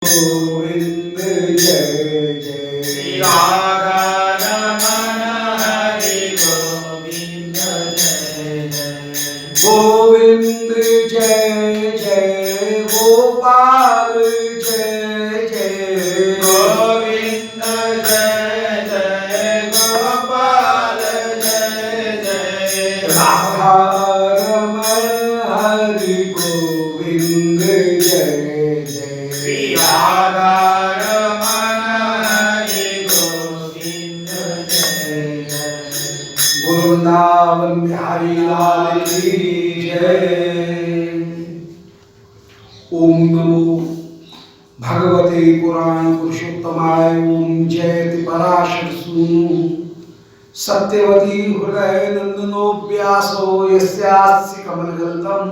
गोविंद जय जय श्री राधा रमण हरि गोविंद जय जय गोविंद जय जय गोपाल जय जय गोविंद जय जय गोपाल जय जय राधा रमण हरि गोविंद जय श्री जय राधा रमण हरि गोविंद जय जय वृंदावन बिहारी लाल की जय। ओम नमो भगवते पुराण पुरुषोत्तमाय। ओम जयति पराशर सूनु सत्यवती हृदय नंदनो व्यासो यस्यास्य कमलगल्तम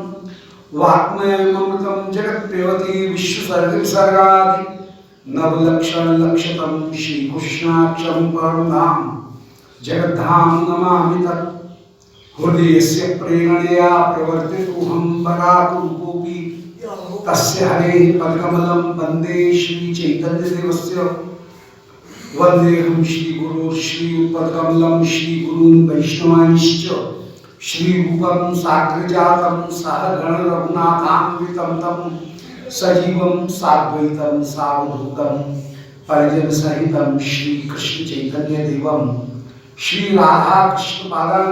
वाग्मयमृतं जगत्प्रेवती विश्वसर्गविसर्गादि नवलक्षण लक्षतम श्रीकृष्णाक्षरं परं धाम जगद्धाम नमामि तत्। हृदयस्य प्रेरणया प्रवर्तितोऽहं पराकुरूपोऽपि तस्य हरेः पदकमलं वन्दे श्रीचैतन्यदेवस्य। वन्देऽहं श्रीगुरोः श्रीयुतपदकमलं श्रीगुरून् वैष्णवांश्च श्रीरूपं साग्रजातं सहगण रघुनाथान्वितं तं सजीवं साद्वैतं सावधूतं परिजनसहितं श्रीकृष्णचैतन्यदेवं श्री राधा कृष्ण पादान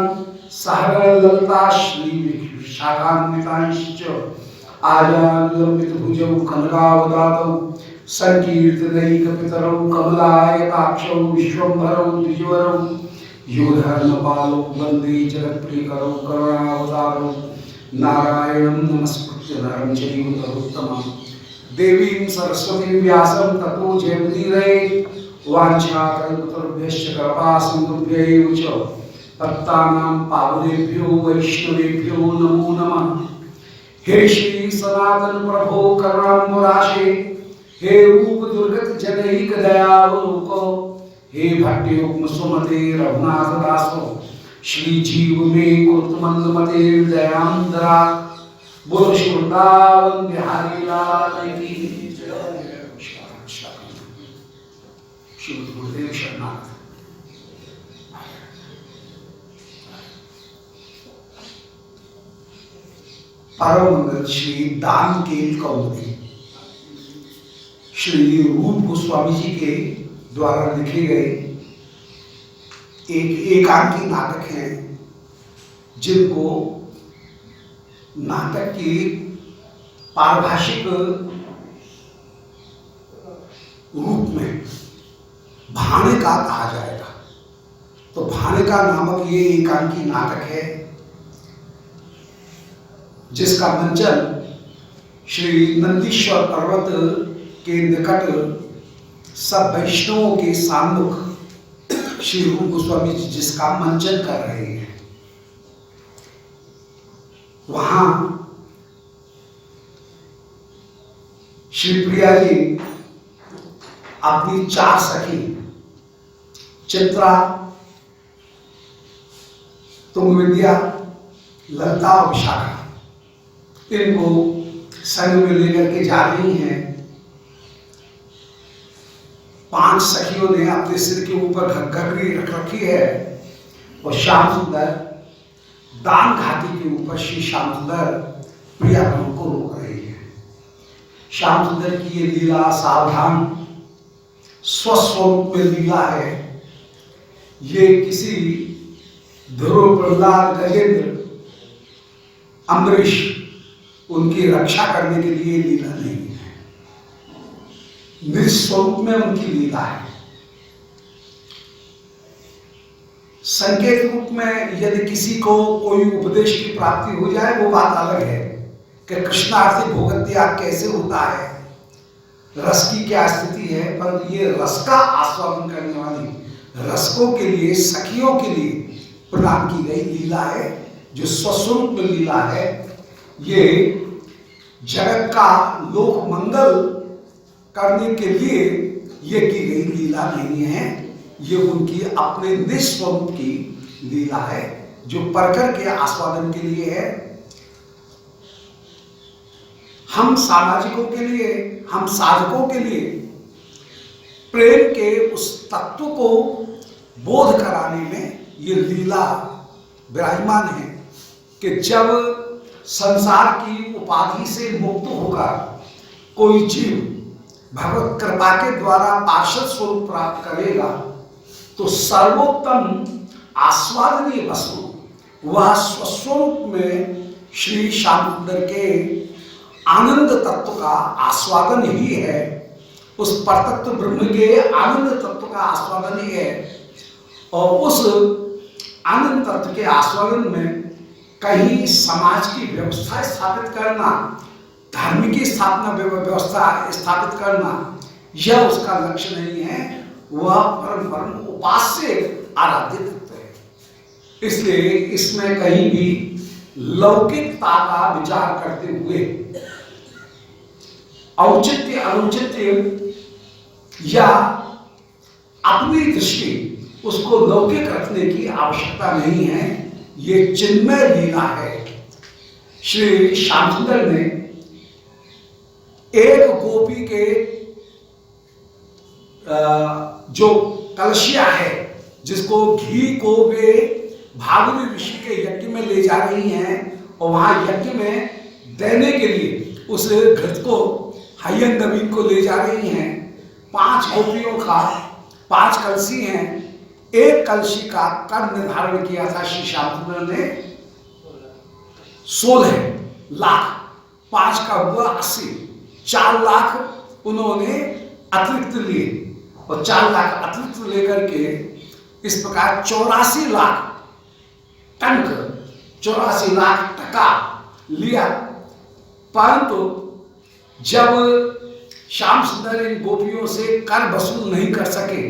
सहगण ललिता श्री विशाखान्वितांश्च आजानुलंबित भुजौ कनकावदातौ संकीर्तनैकपितरौ कमलायताक्षौ विश्वम्भरौ द्विजवरौ योधर्मपालौ वन्दे जगत्प्रियकरौ करुणावतारौ नारायणं नमस्कृत्य नरं चैव नरोत्तमं देवीं सरस्वतीं व्यासं ततो जयमुदीरये। वाञ्छाकल्पतरुभ्यश्च कृपासिन्धुभ्यैव च पत्तानां पावनेभ्यो वैष्णवेभ्यो नमो नमः। हे श्री सनातन प्रभो करुणाम्बुराशे, हे रूप दुर्गत जनैक दयावलोको, हे भट्टयुग्म सुमते रघुनाथ दासो, श्री जीव में कुरुतमंद मते दयांदरा। बोलो श्री वृंदावन बिहारी लाल की जय। श्री गुरुदेव शरणागत। परम मंगल श्री दानकेल कौमुदी श्री रूप गोस्वामी जी के द्वारा लिखे गए एक एकांकी नाटक हैं, जिनको नाटक की पारिभाषिक रूप में भानिका कहा जाएगा। तो भानिका नामक ये एकांकी नाटक है, जिसका मंचन श्री नंदीश्वर पर्वत के निकट सब वैष्णवों के सान्मुख श्री रूप गोस्वामी जी जिसका मंचन कर रहे हैं, वहां श्री प्रिया जी अपनी चार सखी चित्रा, तुंगविद्या, ललिता और विशाखा, इनको संग में लेकर के जा रही हैं। 5 सखियों ने अपने सिर के ऊपर घघरी रख रखी है और श्याम सुंदर दान घाटी के ऊपर श्री श्याम सुंदर प्रियागण को रोक रही है। श्याम सुंदर की ये लीला सावधान स्वस्वरूप में लीला है। ये किसी ध्रुव, प्रहलाद, गजेंद्र, अम्बरीश उनकी रक्षा करने के लिए लीला नहीं है, निज स्वरूप में उनकी लीला है। संकेत रूप में यदि किसी को कोई उपदेश की प्राप्ति हो जाए वो बात अलग है कि कृष्णार्थी भोगत त्याग कैसे होता है, रस की क्या स्थिति है, पर ये रस का आस्वादन करने वाली रसकों के लिए, सखियों के लिए प्रदान की गई लीला है, जो स्वस्वरूप में लीला है। ये जगत का लोक मंगल करने के लिए ये की गई लीला नहीं है, ये उनकी अपने निस्वरूप की लीला है, जो परकर के आस्वादन के लिए है। हम सामाजिकों के लिए, हम साधकों के लिए प्रेम के उस तत्व को बोध कराने में ये लीला विराजमान है कि जब संसार की उपाधि से मुक्त होकर कोई जीव भगवत कृपा के द्वारा पार्षद स्वरूप प्राप्त करेगा तो सर्वोत्तम आस्वादनीय वस्तु वह स्वस्वरूप में श्री श्याम सुंदर के आनंद तत्व का आस्वादन ही है। उस परतत्व ब्रह्म के आनंद तत्व का आस्वादन ही है। और उस आनंद तत्व के आस्वादन में कहीं समाज की व्यवस्था स्थापित करना, धर्म की स्थापना व्यवस्था स्थापित करना, यह उसका लक्ष्य नहीं है। वह परम परम उपास्य आराध्य तत्व है। इसलिए इसमें कहीं भी लौकिकता का विचार करते हुए औचित्य अनुचित्य या अपनी दृष्टि उसको लौकिक रखने की आवश्यकता नहीं है। ये चिन्मय लीला है। श्री श्याम सुंदर ने एक गोपी के जो कलशिया है जिसको घी को वे भागुरी ऋषि के यज्ञ में ले जा रही हैं और वहां यज्ञ में देने के लिए उस घृत को हयन नवीन को ले जा रही हैं। 5 गोपियों का 5 कलशी हैं। एक कलशी का कर निर्धारण किया था श्री श्याम सुंदर ने 16 लाख, 5 का हुआ 80, 4 लाख उन्होंने अतिरिक्त लिए और 4 लाख अतिरिक्त लेकर के इस प्रकार 84 लाख टंक 84 लाख टका लिया। परंतु जब श्याम सुंदर इन गोपियों से कर वसूल नहीं कर सके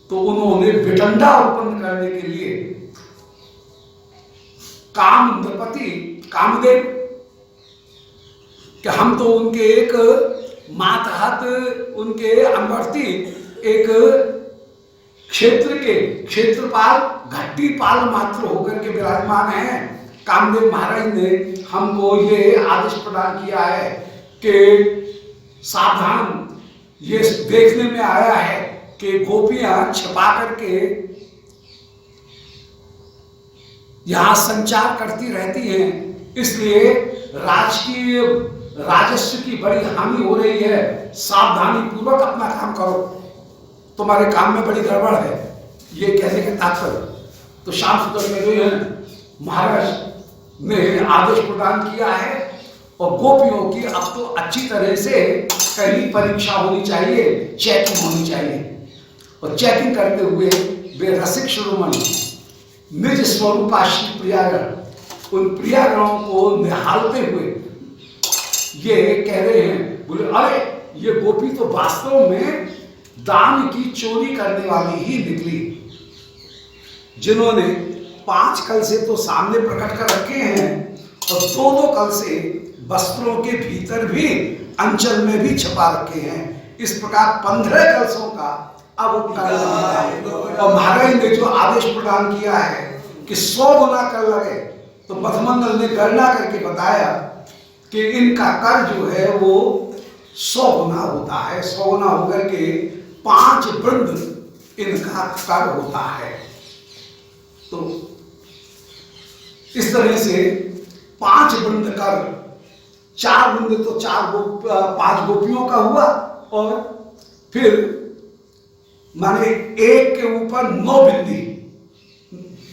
तो उन्होंने विडंडा उत्पन्न करने के लिए कामदेवपति कामदेव कि हम तो उनके एक मातहत उनके अनुवर्ती एक क्षेत्र के क्षेत्रपाल घट्टीपाल मात्र होकर के विराजमान हैं। कामदेव महाराज ने हमको ये आदेश प्रदान किया है कि सावधान, ये देखने में आया है कि गोपियां छिपा करके यहां संचार करती रहती हैं, इसलिए राजकीय राजस्व की बड़ी हानि हो रही है। सावधानी पूर्वक अपना काम करो, तुम्हारे काम में बड़ी गड़बड़ है। ये कहने का तात्पर्य तो श्याम सुंदर में जो है महाराज ने आदेश प्रदान किया है और गोपियों की अब तो अच्छी तरह से कहीं परीक्षा होनी चाहिए, चेकिंग होनी चाहिए। और चेकिंग करते हुए वे रसिक शिरोमणि निज स्वरूपाश्री प्रियागण उन प्रियागणों को निहालते हुए ये कह रहे हैं, बोले अरे ये गोपी तो वास्तव में दान की चोरी करने वाली ही निकली, जिन्होंने 5 कलशे तो सामने प्रकट कर रखे हैं और 2-2 कलशे वस्त्रों के भीतर भी अंचल में भी छपा रखे हैं। इस प्रकार 15 कलशों का अब और महाराज ने जो आदेश प्रदान किया है कि 100 गुना कर लगे, तो मधुमंगल ने गणना करके बताया कि इनका कर जो है वो 100 गुना होता है। 100 गुना होकर के 5 वृंद इनका कर होता है। तो इस तरह से 5 वृंद कर, 4 वृंद तो 5 गोपियों का हुआ और फिर माने 1 के ऊपर 9 बिंदी,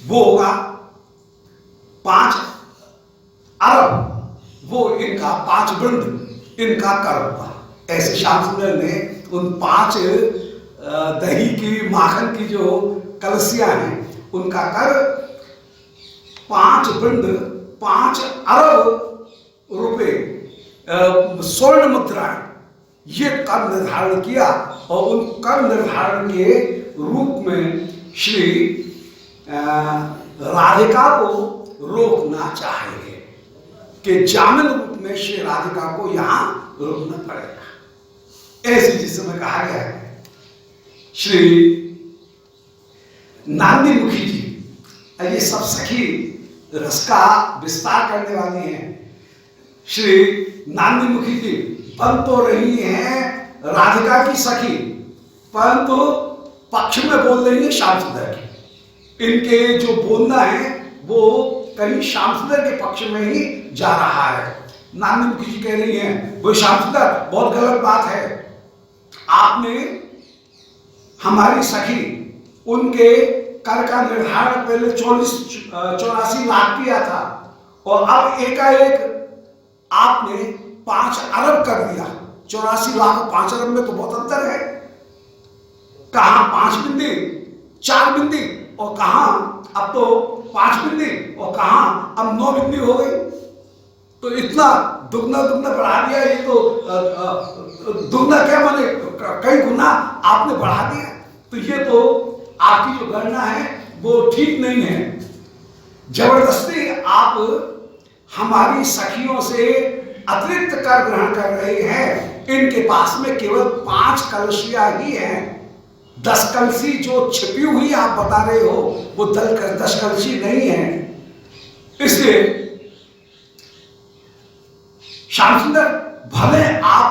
वो होगा 5 अरब, वो इनका 5 वृंद इनका कर होगा। ऐसे श्याम सुंदर ने उन 5 दही की माखन की जो कलसियां हैं उनका कर 5 वृंद 5 अरब रुपए स्वर्ण मुद्राएं ये कर निर्धारण किया और उन कर निर्धारण के रूप में श्री राधिका को रोकना चाहिए कि जामिन रूप में श्री राधिका को यहां रोकना पड़ेगा। ऐसे जिस समय कहा गया है श्री नांदी मुखी जी, ये सब सखी रस का विस्तार करने वाली हैं। श्री नांदी मुखी जी बन तो रही हैं राधिका की सखी, परंतु पक्ष में बोल रही है श्याम सुंदर की। इनके जो बोलना है वो कहीं श्याम सुंदर के पक्ष में ही जा रहा है। नांदी मुखी जी कह रही हैं वो श्याम सुंदर बहुत गलत बात है, आपने हमारी सखी उनके कर का निर्धारण पहले 84 लाख किया था और अब एकाएक आपने 5 अरब कर दिया। 84 लाख और 5 अरब में तो बहुत अंतर है। कहां 5 बिंदी 4 बिंदी और कहां अब तो 5 बिंदी और कहां अब 9 बिंदी हो गई। तो इतना दुगना बढ़ा दिया। ये तो दुगना क्या माने कई गुना आपने बढ़ा दिया। तो ये तो आपकी जो गणना है वो ठीक नहीं है। जबरदस्ती आप हमारी सखियों से अतिरिक्त कर ग्रहण कर रहे हैं। इनके पास में केवल 5 कलशियां ही हैं। 10 कलशी जो छिपी हुई आप बता रहे हो वो 10 कलशी नहीं है। इसलिए श्याम सुंदर भले आप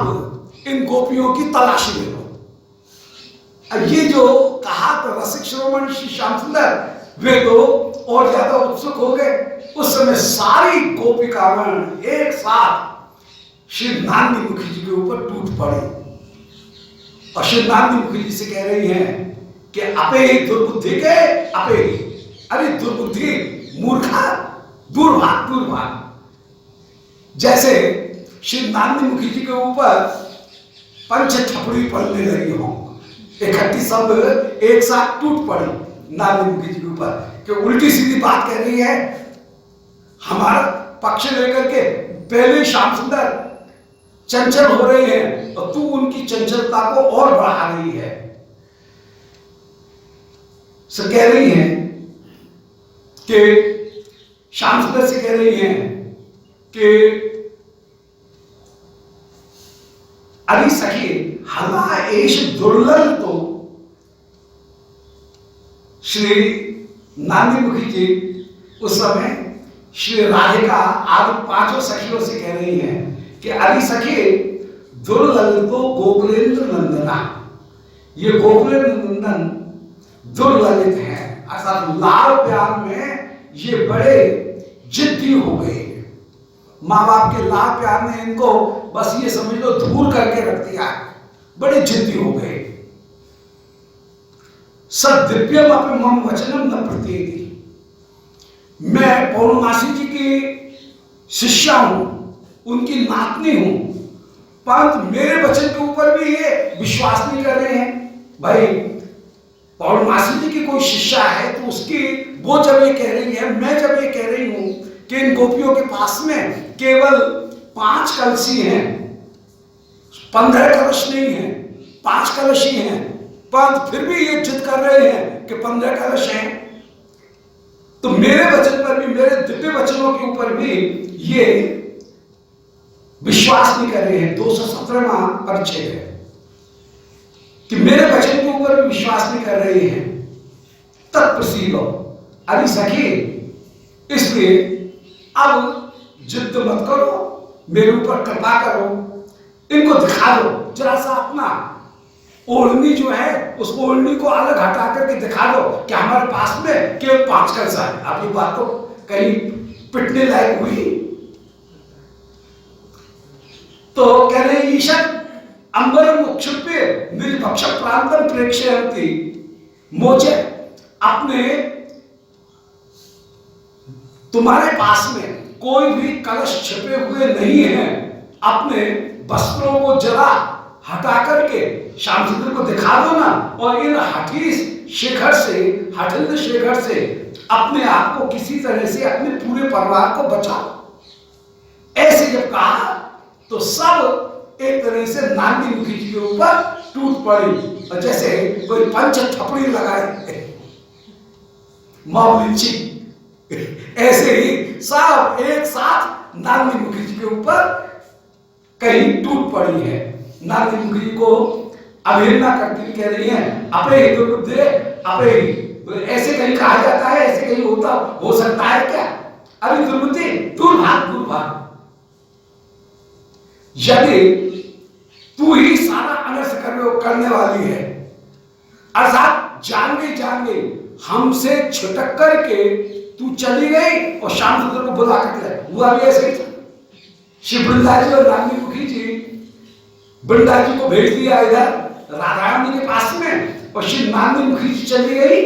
इन गोपियों की तलाशी ले लो। ये जो कहा तो रसिक शिरोमणि श्री श्याम सुंदर वे तो और ज्यादा उत्सुक हो गए। उस समय सारी गोपिकागण एक साथ श्री नांदी मुखी जी के ऊपर टूट पड़ी और श्री नांदी मुखी जी से कह रही हैं कि अपे ही दुर्बुद्धि के अपे ही, अरे दुर्बुद्धि मूर्खा दूरभाग। जैसे श्री नांदी मुखी जी के ऊपर पंच थपड़ी पड़ने लगी हो, इकट्ठी सब एक साथ टूट पड़ी नांदी मुखी जी के ऊपर कि उल्टी सीधी बात कह रही है। हमारा पक्ष लेकर के पहले श्याम सुंदर चंचल हो रहे हैं और तू उनकी चंचलता को और बढ़ा रही है। सो कह रही हैं कि श्याम सुंदर से कह रही हैं कि अरे सखी हला एश दुर्लभ। तो श्री नांदी मुखी जी उस समय श्री राधिका आदि 5 सखियों से कह रही हैं कि अरे सखी दुर्लभ तो गोकुलेंद्र नंदना, ये गोकुलेंद्र नंदन दुर्ललित है, अर्थात लाल प्यार में ये बड़े जिद्दी हो गए। माँ बाप के लाल प्यार ने इनको बस ये समझ लो दूर करके रख दिया, बड़े जिद्दी हो गए। सद दिव्यम अपने मम वचनम न प्रतीति। मैं पौर्णमासी जी की शिष्या हूं, उनकी नातनी हूं, परंतु मेरे वचन के ऊपर भी ये विश्वास नहीं कर रहे हैं। भाई पौर्णमासी जी की कोई शिष्या है तो उसकी वो जब ये कह रही है, मैं जब ये कह रही हूं कि इन गोपियों के पास में केवल 5 कलशी हैं, 15 कलश नहीं है, 5 कलश ही हैं, परंतु फिर भी ये जिद कर रहे हैं कि 15 कलश हैं। तो मेरे वचन पर भी, मेरे दिव्य वचनों के ऊपर भी ये विश्वास नहीं कर रहे हैं। 217वां परिच्छेद है कि मेरे वचन के ऊपर भी विश्वास नहीं कर रहे हैं। तत्प्रसीदो, अरे सखी इसलिए अब जिद मत करो, मेरे ऊपर कृपा करो, इनको दिखा दो जरा सा अपना ओढ़नी जो है उस ओढ़नी को अलग हटा करके दिखा दो कि हमारे पास में केवल 5 कलश है। आप ये बात तो कहीं पिटने लायक हुई। तो कह रहे ईशन अंबर मुक्षुप्य निर्भक्ष प्रांतम प्रेक्षयन्ति। मुझे अपने तुम्हारे पास में कोई भी कलश छिपे हुए नहीं है, अपने वस्त्रों को जरा हटा करके श्याम सुंदर को दिखा दो ना, और इन हठीस शेखर से, हठिंद शेखर से अपने आप को किसी तरह से अपने पूरे परिवार को बचाओ। ऐसे जब कहा तो सब एक तरह से नांदी मुखी जी के ऊपर टूट पड़ी और जैसे कोई पंच थपड़ी लगाए माउलिंची, ऐसे ही सब एक साथ नांदी मुखी जी के ऊपर कहीं टूट पड़ी है। नांदी मुखी जी को अवहेलना करती हुई कह रही है अपे ही दुर्बुद्धि, अपे ही। ऐसे कहीं कहा जाता है, ऐसे कहीं होता हो सकता है क्या? अरे दुर्बुद्धि, दूर भाग। यदि तू ही सारा अनर्थ करने वाली है, अर्थात जान गई हमसे छिटक करके तू चली गई और श्याम सुंदर को बुला करके हुआ भी ऐसे ही था। श्री वृंदा जी और नागनी मुखी जी वृंदा जी को भेज दिया इधर राधा रानी के पास में, और श्री नागनी मुखी जी चली गई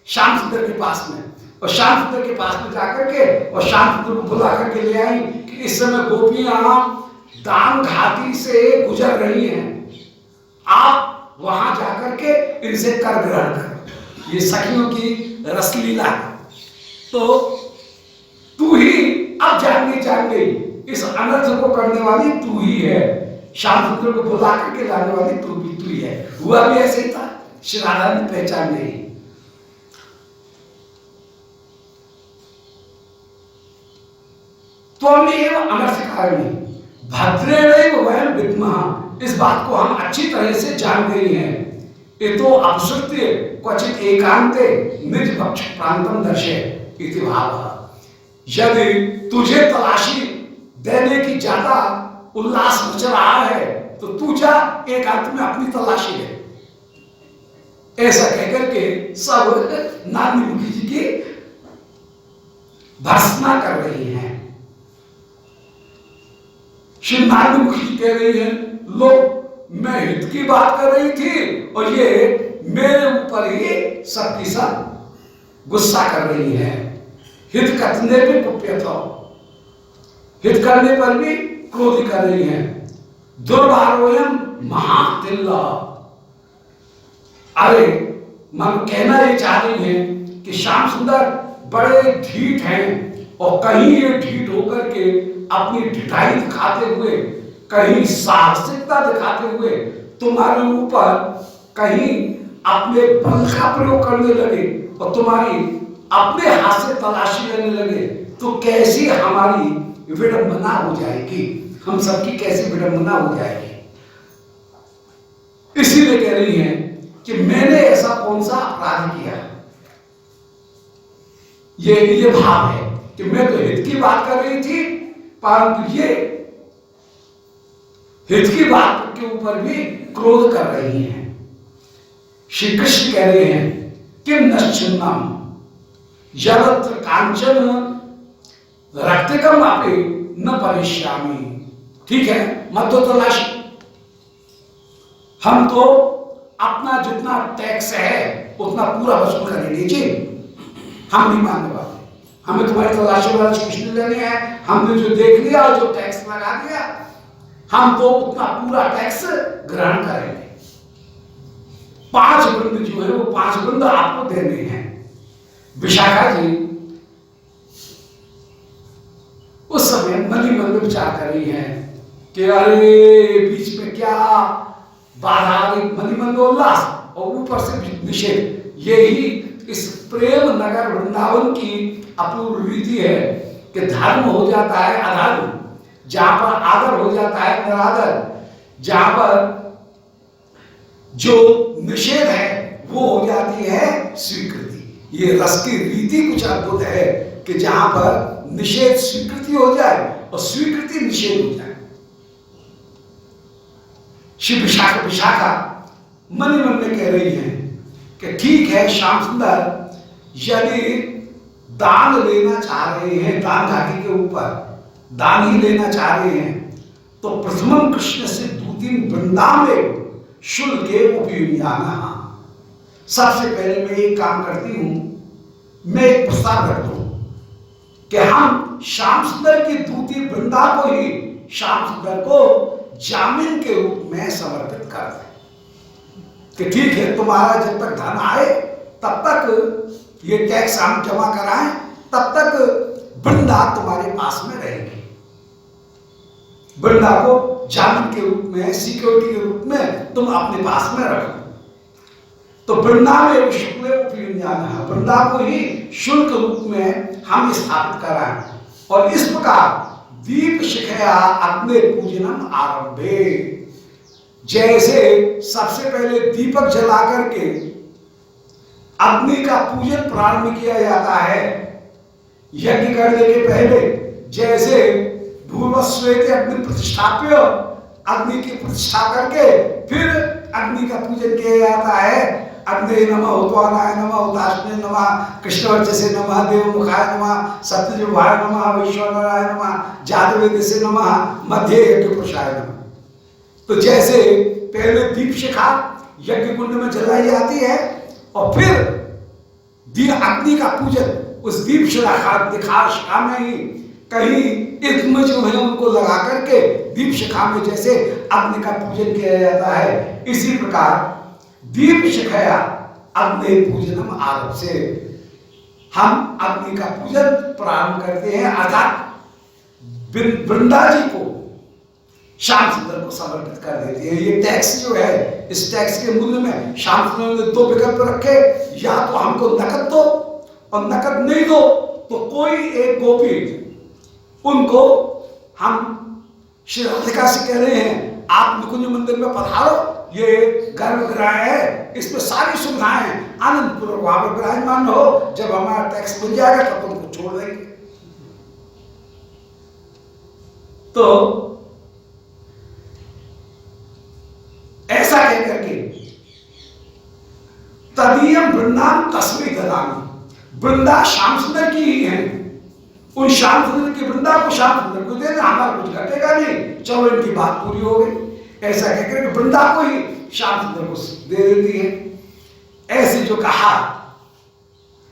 श्याम सुंदर के पास में, और श्याम सुंदर के पास में जाकर के और श्याम सुंदर को बुला करके ले आई कि इस समय गोपियां दान घाटी से गुजर रही हैं, आप वहां जाकर के इनसे कर ग्रहण करो। ये सखियों की रसलीला है। तो तू ही अब जान गई इस अनर्थ को करने वाली तू ही है, श्याम सुंदर को बुला करके लाने वाली तू ही है। हुआ भी ऐसे ही था, श्री राधा ने पहचान नहीं। त्वमेव अनर्थ कारिणी भद्रेणैव वयं विद्मः, इस बात को हम अच्छी तरह से जान गए हैं। ये तो अपसृत्य क्वचित एकांते निज पक्ष प्रांतम दर्शे इति भावः। यदि तुझे तलाशी देने की ज्यादा उल्लास मच रहा है तो तू जा एकांत में अपनी तलाशी ले। ऐसा कहकर के सब नागनी मुखी जी की भर्त्सना कर रही हैं। श्री नागनी मुखी जी कह रही है, लोग मैं हित की बात कर रही थी और ये मेरे ऊपर ही सबकी सब गुस्सा कर रही है। हित कथने भी कुप्य था, हित करने पर भी क्रोध कर रही है। दुर्भारोयम महातिल्ला, अरे मन कहना ये चाह रही है कि श्याम सुंदर बड़े ढीठ हैं और कहीं ये ढीठ होकर के अपनी ढिठाई दिखाते हुए, कहीं साहसिकता दिखाते हुए तुम्हारे ऊपर कहीं अपने बल का प्रयोग करने लगे और तुम्हारी अपने हाथ से तलाशी लेने लगे तो कैसी हमारी विडंबना हो जाएगी, हम सबकी कैसी विडंबना हो जाएगी। इसीलिए कह रही हैं कि मैंने ऐसा कौन सा अपराध किया। ये भाव है कि मैं तो हित की बात कर रही थी, परंतु ये हित की बात के ऊपर भी क्रोध कर रही हैं। श्री कृष्ण कह रहे हैं किम नश्चिन्नम यत्र कांचन रक्तिकम अपि न परिश्यामी। ठीक है, मत दो तलाशी, हम तो अपना जितना टैक्स है उतना पूरा वसूल करेंगे जी, हम नहीं मानने वाले। हमें तुम्हारी तलाशी वाला कुछ नहीं लेनी है, हमने जो देख लिया और जो टैक्स लगा दिया हम तो उतना पूरा टैक्स ग्रहण करेंगे। 5 वृंद जो है वो 5 वृंद आपको देने हैं। विशाखा जी उस समय मन ही मन में विचार कर रही है कि अरे बीच में क्या बाधा आ गई, मन ही मन में उल्लास और ऊपर से निषेध। यही इस प्रेम नगर वृंदावन की अपूर्व रीति है कि धर्म हो जाता है अधर्म, जहां पर आदर हो जाता है निरादर, जहां पर जो निषेध है वो हो जाती है स्वीकृति। ये रस की रीति कुछ अद्भुत है कि जहां पर निषेध स्वीकृति हो जाए और स्वीकृति निषेध हो जाए। श्री विशाखा मन ही मन में कह रही है कि ठीक है श्याम सुंदर यदि दान लेना चाह रहे हैं, दान घाटी के ऊपर दान ही लेना चाह रहे हैं तो प्रथमम कृष्ण से द्वितीय वृंदावन शुल्क के उपयुज्याना। सबसे पहले मैं एक काम करती हूं, मैं एक प्रस्ताव रख दूं कि हम श्याम सुंदर की दूती वृंदा को ही श्याम सुंदर को जामीन के रूप में समर्पित कर दें कि ठीक है तुम्हारा जब तक धन आए तब तक ये टैक्स हम जमा कराएं, तब तक वृंदा तुम्हारे पास में रहेगी। वृंदा को जामीन के रूप में, सिक्योरिटी के रूप में तुम अपने पास में रखो। तो वृंदा में शुक्ल उपयुज्याना, वृंदा को ही शुल्क रूप में हम स्थापित कराएं और इस प्रकार दीप शिखया अग्नि पूजनम आरंभे। जैसे सबसे पहले दीपक जला करके अग्नि का पूजन प्रारंभ किया जाता है यज्ञ करने के पहले, जैसे भूर्भुवस्वेति अग्नि प्रतिष्ठाप्य, अग्नि की प्रतिष्ठा करके फिर अग्नि का पूजन किया जाता है। अग्नि नमः, उत्वानाय नमः, उदाष्णे नमः, कृष्णवर्चसे नमः, देवमुखाय नमः, सत्यजिह्वाय नमः, वैश्वानराय नमः, जातवेदसे नमः, मध्य यज्ञपुरुषाय नमः। तो जैसे पहले दीप शिखा यज्ञ कुंड में जलाई जाती है और फिर अग्नि का पूजन उस दीप शिखा में ही कहीं इत्म जो है उनको लगा करके दीप शिखा में जैसे अग्नि का पूजन किया जाता है, इसी प्रकार दीप शिखया अग्नि पूजनम आरभ से हम अग्नि का पूजन प्रारंभ करते हैं, अर्थात वृंदा जी को, श्याम सुंदर को समर्पित कर देते हैं। ये टैक्स जो है, इस टैक्स के मूल्य में श्याम सुंदर ने दो विकल्प रखे, या तो हमको नकद दो और नकद नहीं दो तो कोई एक गोपी उनको हम श्री राधिका से कह रहे हैं आप निकुंज मंदिर में पधारो, ये गर्भगृह है, इसमें सारी सुविधाएं आनंद पूर्वक वहां पर विराजमान हो, जब हमारा टैक्स बन जाएगा तब उनको छोड़ देंगे। तो ऐसा कहकर के तदीयम वृंदाम तस्मै ददामि, वृंदा श्याम सुंदर की ही है, उन श्याम सुंदर की वृंदा को श्याम सुंदर को दे देना, हमारा कुछ घटेगा नहीं, चलो इनकी बात पूरी हो गई। ऐसा कहकर वृंदा को ही श्याम सुंदर को दे देती है। ऐसे जो कहा,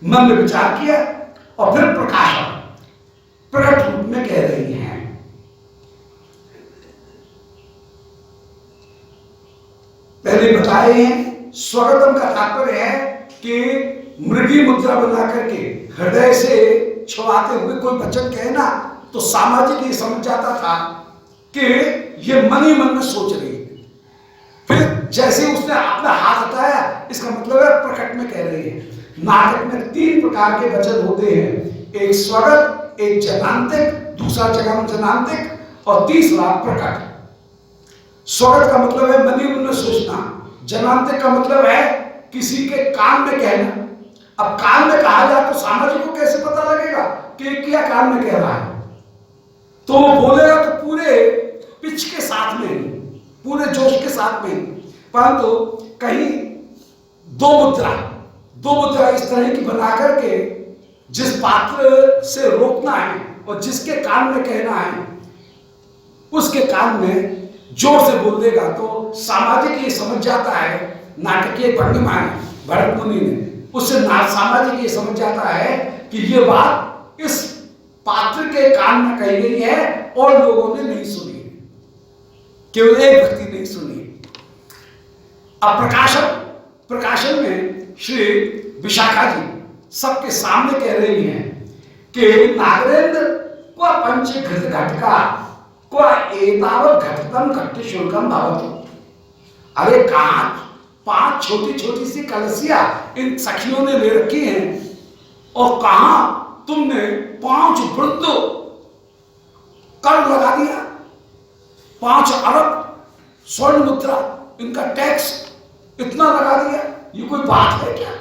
मन में विचार किया और फिर प्रकाशन प्रकट रूप में कह रही हैं। पहले बताए हैं, स्वागतम का तात्पर्य है कि मृगी मुद्रा बना करके हृदय से छुआते हुए कोई वचन कहना, तो सामाजिक ये समझ जाता था कि ये मन ही मन में सोच रही है। फिर जैसे उसने अपना हाथ हटाया, इसका मतलब है प्रकट में कह रही है। नाटक में तीन प्रकार के वचन होते हैं, एक स्वागत, एक जनांतिक, दूसरा जगम जनांतिक और तीसरा प्रकट। स्वागत का मतलब है मन ही मन में सोचना, जनांतिक का मतलब है किसी के कान में कहना। अब कान में कहा जाए तो सामाजिक को कैसे पता लगेगा कि क्या कान में कह रहा है, तो वो बोलेगा तो पूरे पिच के साथ में, पूरे जोश के साथ में, परंतु कहीं दो मुद्रा इस तरह की बना करके जिस पात्र से रोकना है और जिसके कान में कहना है उसके कान में जोर से बोल देगा तो सामाजिक ये समझ जाता है, नाटकीय भंगिमा है भरत मुनि ने, उससे सामाजिक ये समझ जाता है कि ये बात इस पात्र के कान में कही गई है और लोगों ने नहीं सुनी, केवल एक व्यक्ति नहीं सुनी। अब प्रकाशन में श्री विशाखा जी सबके सामने कह रही हैं कि नागरेंद्र को पंचघृत घटका को एतावत घटतम घट्ट शुल्कम भवतु। अरे कहां 5 छोटी छोटी सी कलसियां इन सखियों ने ले रखी हैं और कहां तुमने 5 वृंद कर लगा दिया, 5 अरब स्वर्ण मुद्रा इनका टैक्स इतना लगा दिया, ये कोई बात है क्या?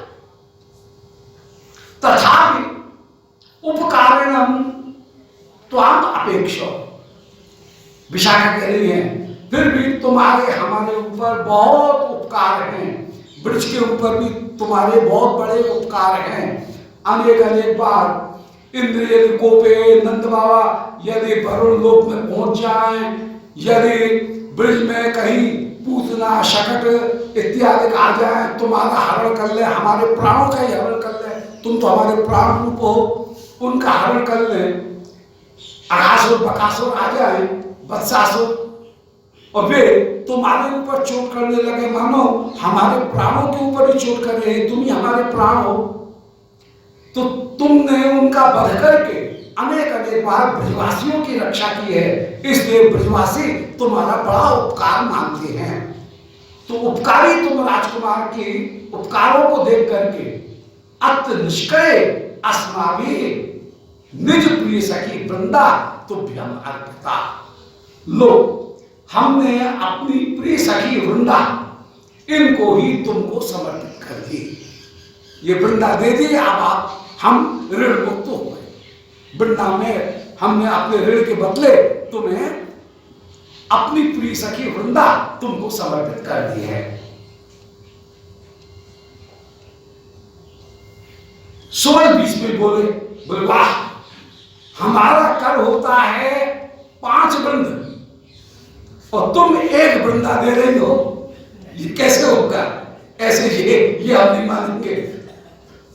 तथापि उपकारणम त्वाम अपेक्षा, विशाखा कह रही है फिर भी तुम्हारे हमारे ऊपर बहुत उपकार हैं, ब्रज के ऊपर भी तुम्हारे बहुत बड़े उपकार हैं। अनेक बार इंद्र यदि कोपे नंद बाबा यदि वरुण लोक में पहुंच जाए, यदि ब्रज में कहीं पूतना शकट इत्यादि आ जाए, तुम्हारा हरण कर ले, हमारे प्राणों का ही हरण कर ले, तुम तो हमारे प्राण रूप हो, उनका हरण कर ले। अघासुर बकासुर आ जाए, वत्सासुर, और वे तुम्हारे ऊपर चोट करने लगे, मानो हमारे प्राणों के ऊपर ही चोट कर रहे हैं, तुम ही हमारे प्राण हो, तो तुमने उनका वध करके अनेक बार ब्रजवासियों की रक्षा की है, इसलिए ब्रजवासी तुम्हारा बड़ा उपकार मानते हैं। तो उपकारी तुम राजकुमार के उपकारों को देख करके अत निष्कय अस्माभि निज प्रिय सखी वृंदा तुभ्यम अर्पिता। लो, हमने अपनी प्रिय सखी वृंदा इनको ही तुमको समर्पित कर दी, ये वृंदा दे दी, अब आप हम ऋण मुक्त हो गए, वृंदा में हमने अपने ऋण के बदले तुम्हें अपनी प्रिय सखी वृंदा तुमको समर्पित कर दी है। सोल बीच में बोले वाह, हमारा कर होता है 5 वृंद और तुम 1 वृंदा दे रही हो, ये कैसे होगा? ऐसे ये हम नहीं मानेंगे।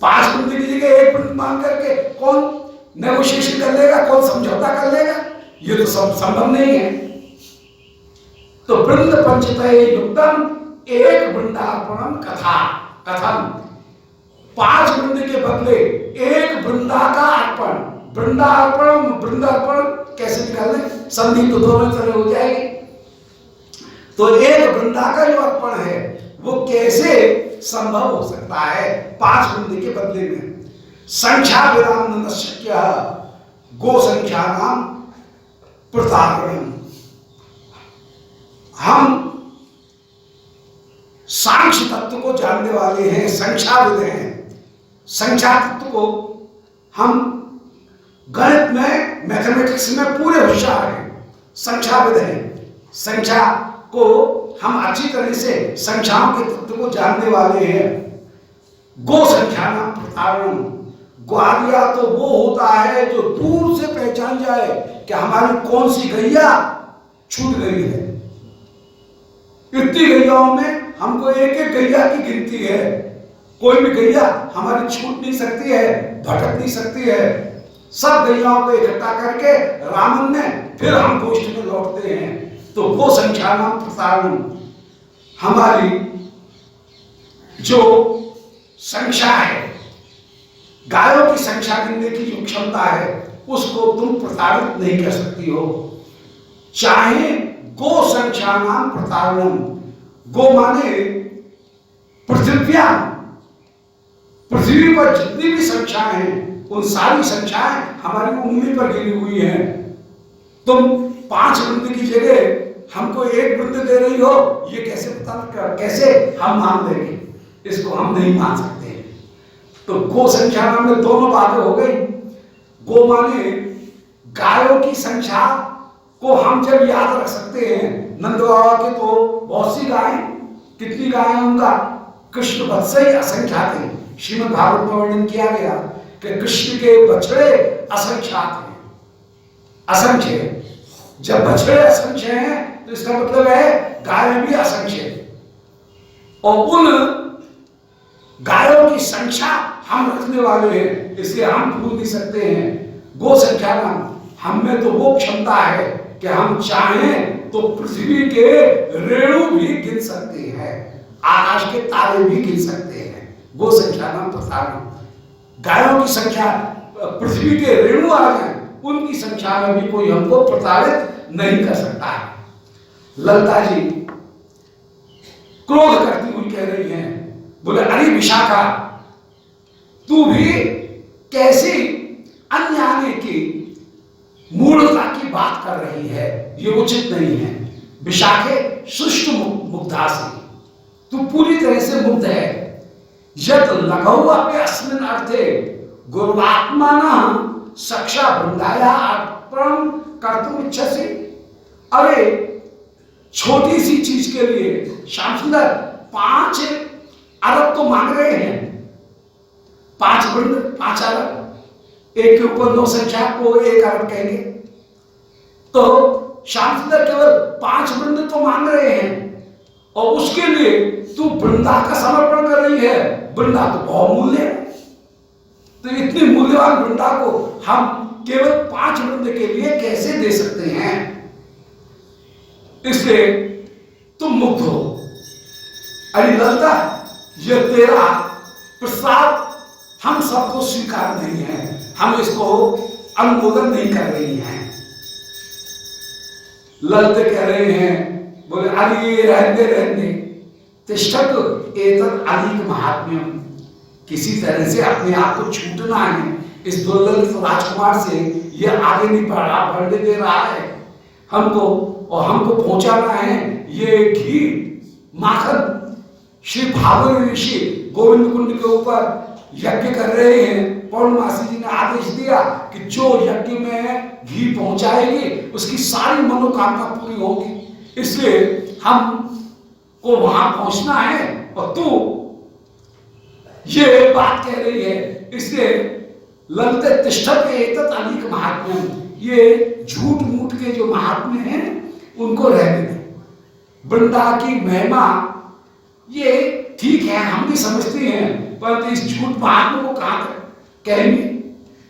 5 वृंद की जगह 1 वृंद मांग करके कौन नेगोशिएशन कर लेगा, कौन समझौता कर लेगा? ये तो संभव नहीं है। तो वृंद पंचतये युक्तम 1 वृंदार्पणम कथम 5 वृंद के बदले 1 वृंदा का अर्पण। वृंदार्पण कैसे निकालने? संधि तो दोनों तरह हो जाएगी। तो 1 वृंदा का जो अर्पण है वो कैसे संभव हो सकता है 5 वृंद के बदले में? संख्या विराम न शक्य गो संख्या नाम प्रतारणम। हम सांख्य तत्व को जानने वाले हैं, संख्याविद हैं। संख्या तत्व को हम गणित में, मैथमेटिक्स में पूरे होशियार हैं, संख्याविद हैं। संख्या को हम अच्छी तरह से संख्याओं के तत्व को जानने वाले हैं। गो संख्या नाम प्रतारणम। ग्वालिया तो वो होता है जो दूर से पहचान जाए कि हमारी कौन सी गैया छूट गई है। इतनी गैयाओं में हमको एक गैया की गिनती है। कोई भी गैया हमारी छूट नहीं सकती है, भटक नहीं सकती है। सब गैयाओं को इकट्ठा करके रामन में फिर हम गोष्ठ में लौटते हैं। तो वो संख्या नाम प्रसारण, हमारी जो संख्या है, गायों की संख्या गिनने की जो क्षमता है, उसको तुम प्रसारित नहीं कर सकती हो। चाहे गो संख्या नाम प्रसारणम। गो माने पृथ्वी पर जितनी भी संख्याएं हैं उन सारी संख्याएं हमारी उंगली पर गिरी हुई हैं। तुम 5 वृंद की जगह हमको 1 वृंद दे रही हो, ये कैसे कैसे हम मान लेंगे? इसको हम नहीं मान सकते। तो गो संख्या नाम में दोनों बातें हो गई। गो माने गायों की संख्या को हम जब याद रख सकते हैं। नंद बाबा के तो बहुत सी गायें, कितनी गायें उनका? कृष्ण वत्स ही असंख्यात हैं। श्रीमद् भागवत में वर्णन किया गया कि कृष्ण के बछड़े असंख्यात हैं, असंख्य। जब बछड़े असंख्य हैं तो इसका मतलब है गायें भी असंख्य हैं। और उन गायों की संख्या हम रखने वाले हैं, इसलिए हम भूल नहीं सकते हैं। गो संख्या नाम, हम में तो वो क्षमता है कि हम चाहें तो पृथ्वी के रेणु भी गिन सकते हैं, आकाश के तारे भी गिन सकते हैं। गो संख्या नाम प्रसारण। गायों की संख्या, पृथ्वी के रेणु आ जाए, उनकी संख्या में भी कोई हमको प्रताड़ित नहीं कर सकता है। ललिता जी क्रोध करती हुई कह रही हैं, बोले अरे विशाखा, तू भी कैसी अन्याय की मूढ़ता की बात कर रही है? ये उचित नहीं है। विशाखे सुष्ट मुग्धासी, तू पूरी तरह से मुग्ध है। यद लघु अपने अस्मिन् अर्थे गुरुआत्माना सक्षा वृंदाया अर्पण कर्तुम इच्छसि। अरे छोटी सी चीज के लिए श्याम सुंदर 5 अरब तो मांग रहे हैं। 5 वृंद 5 अरब, 1 के ऊपर 9 संख्या को 1 अरब कहेंगे। तो श्याम सुंदर केवल 5 वृंद तो मांग रहे हैं और उसके लिए तू वृंदा का समर्पण कर रही है। वृंदा तो बहुमूल्य है, तो इतनी मूल्यवान वृंदा को हम केवल 5 वृंद के लिए कैसे दे सकते हैं? इसलिए तुम मुक्त हो। अरे ललिता, ये तेरा प्रस्ताव हम सबको स्वीकार नहीं है, हम इसको अनुमोदन नहीं कर रही हैं। ललित कह रहे हैं, बोले अरे रहने तिष्ठत एतत् अधिक महात्म्यम। किसी तरह से अपने आप को छूटना है इस दुर्ललित राजकुमार से। ये आगे नहीं बढ़ने दे रहा है हमको, और हमको पहुंचाना है ये घी माखन। श्री भागवत ऋषि गोविंद कुंड के ऊपर यज्ञ कर रहे हैं, पौर्णमासी जी ने आदेश दिया कि जो यज्ञ में घी पहुंचाएगी उसकी सारी मनोकामना पूरी होगी, इसलिए हम को वहां पहुंचना है और तू ये बात कह रही है। इसलिए ललते तिष्ठत एतत् अलीक महात्म्यम, ये झूठ मूठ के जो महात्म्य हैं उनको रहने दे। वृंदा की महिमा ये ठीक है, हम भी समझते हैं, पर इस झूठ महात्म्य को कहां कहेंगे?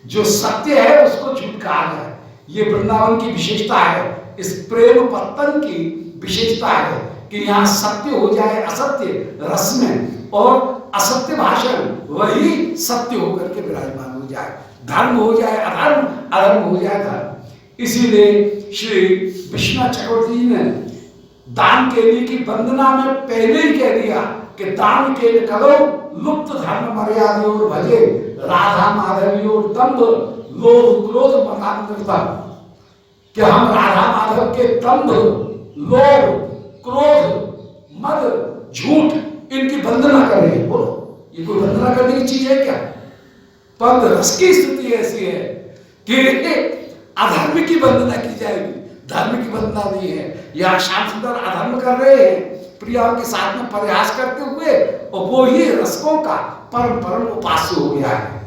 जो सत्य है उसको झूठ कहा जाए, ये वृंदावन की विशेषता है, इस प्रेम पत्तन की विशेषता है कि यहाँ सत्य हो जाए असत्य रस में, और असत्य भाषण वही सत्य होकर के विराजमान हो जाए, धर्म हो जाए अधर्म, अधर्म हो जाए धर्म। इसीलिए श्री विश्वनाथ चक्रवर्ती जी ने दान के लिए की वंदना में पहले ही कह दिया कि दान के लिए करो लुप्त धर्म मर्यादा और भजे राधा माधवी और दम्भ लोभ क्रोध मतान्विता, कि हम राधा माधव के दम्भ लोभ क्रोध मद झूठ इनकी वंदना कर रहे हैं। बोलो, ये कोई वंदना करने की चीज है क्या? पर रस की स्थिति ऐसी है कि अधर्म की वंदना की जाएगी, धर्म की वंदना नहीं है। यहाँ श्याम सुंदर अधर्म कर रहे हैं प्रिया के साथ में प्रयास करते हुए, और वो ही रसकों का परम परम उपास्य हो गया है।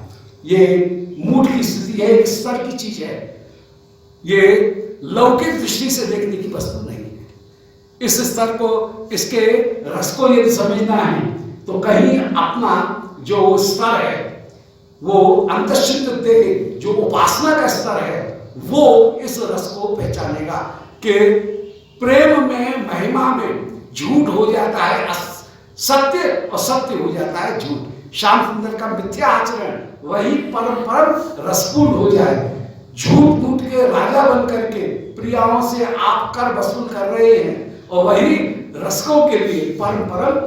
ये मूड की स्थिति है, एक स्तर की चीज है, ये लौकिक दृष्टि से देखने की वस्तु नहीं है। इस स्तर को, इसके रस को यदि समझना है तो कहीं अपना जो स्तर है वो अंतश्चित्त दे, जो उपासना का स्तर है, वो इस रस को पहचानेगा कि प्रेम में महिमा में झूठ हो जाता है सत्य, और सत्य हो जाता है झूठ। श्याम सुंदर का मिथ्या आचरण वही परम परम रसपूर्ण हो जाए। झूठ मूठ के राजा बन करके प्रियाओं से आप कर वसूल कर रहे हैं, और वही रसकों के लिए परम परम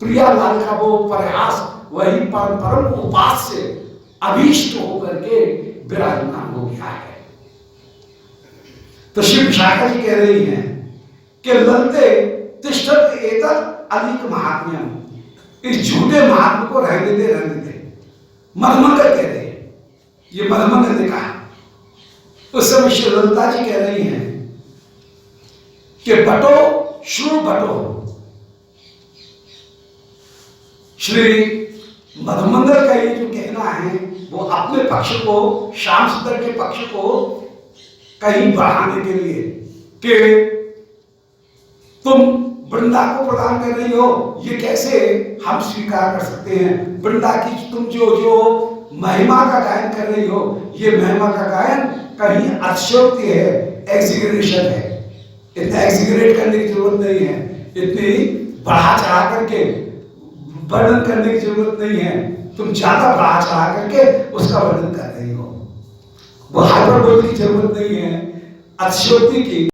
प्रिया लाल का वो प्रयास वही परम परम उपास्य अभीष्ट होकर के विराजमान हो गया है। तो श्री विशाखा जी कह रही हैं कि ललते तिष्ठत एतत् अलीक महात्म्यम, इस झूठे महात्म को रहने दे, रहने दे। मधुमंगल कह रहे हैं, ये मधुमंगल ने कहा। उस समय श्री ललिता जी कह रही हैं कि बटो श्रु बटो। श्री मधुमंगल का ये जो कहना है वो अपने पक्ष को, श्याम सुंदर के पक्ष को कहीं बढ़ाने के लिए कि तुम वृंदा को प्रदान कर रही हो, ये कैसे हम स्वीकार कर सकते हैं? वृंदा की तुम जो महिमा का गायन कर रही हो, ये महिमा का गायन कहीं अतिशयोक्ति है, एग्जीगरेशन है। इतना एग्जीगरेट करने की जरूरत नहीं है, इतनी बढ़ा चढ़ा करके वर्णन करने की जरूरत नहीं है। तुम ज्यादा बढ़ा चढ़ा करके उसका वर्णन कर रही हो, वो हाइपरबोल की जरूरत नहीं है, अतिशयोक्ति की